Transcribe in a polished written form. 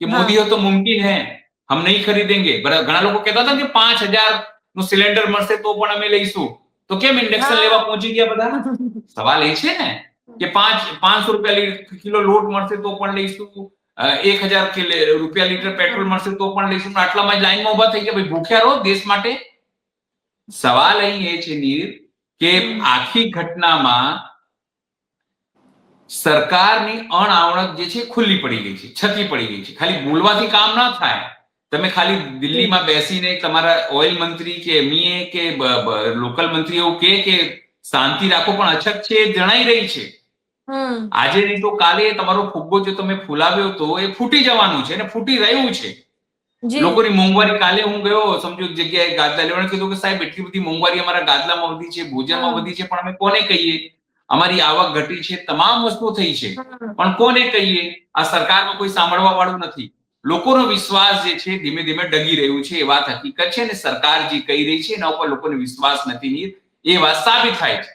કે મોદી હો તો મુમકિન હે, હમ નહીં ખરીદેંગે. ઘણા લોકો કહેતા હતા કે 5,000 નું સિલિન્ડર મળશે તો પણ અમે લઈશું, તો કેમ ઇન્ડક્શન લેવા પહોંચી ગયા બધા? સવાલ એ છે ને કે 500 રૂપિયા કિલો લોટ મળશે તો પણ લઈશું, 1,000 રૂપિયા લીટર પેટ્રોલ મળશે તો પણ લઈશું, આટલામાં લાઈનમાં ઉભા થઈ ગયા. ભાઈ ભૂખ્યા રહો દેશ માટે. સવાલ અહીં એ છે નીર કે આખી ઘટનામાં સરકારની અણઆવડત જે છે ખુલ્લી પડી ગઈ છે, છતી પડી ગઈ છે. ખાલી બોલવાથી કામ ના થાય. તમે ખાલી દિલ્હીમાં બેસીને તમારા ઓઇલ મંત્રી કે એમઈએ કે લોકલ મંત્રી એવું કે શાંતિ રાખો, પણ અછત છે એ જણાઈ રહી છે. આજે નહીં તો કાલે તમારો ફુગ્ગો જો તમે ફૂલાવ્યો તો એ ફૂટી જવાનું છે અને ફૂટી રહ્યું છે. લોકોની મોંઘવારી, કાલે હું ગયો સમજો એક જગ્યાએ ગાદલા લેવાને કીધું કે સાહેબ એટલી બધી મોંઘવારી અમારા ગાદલામાં વધી છે, ભોજનમાં વધી છે, પણ અમે કોને કહીએ? અમારી આવક ઘટી છે, તમામ વસ્તુ થઈ છે, પણ કોને કહીએ? આ સરકારમાં કોઈ સાંભળવા વાળું નથી. લોકોનો વિશ્વાસ જે છે ધીમે ધીમે ડગી રહ્યું છે, એ વાત હકીકત છે. અને સરકાર જે કહી રહી છે એના ઉપર લોકોને વિશ્વાસ નથી, એ વાત સાબિત થાય છે.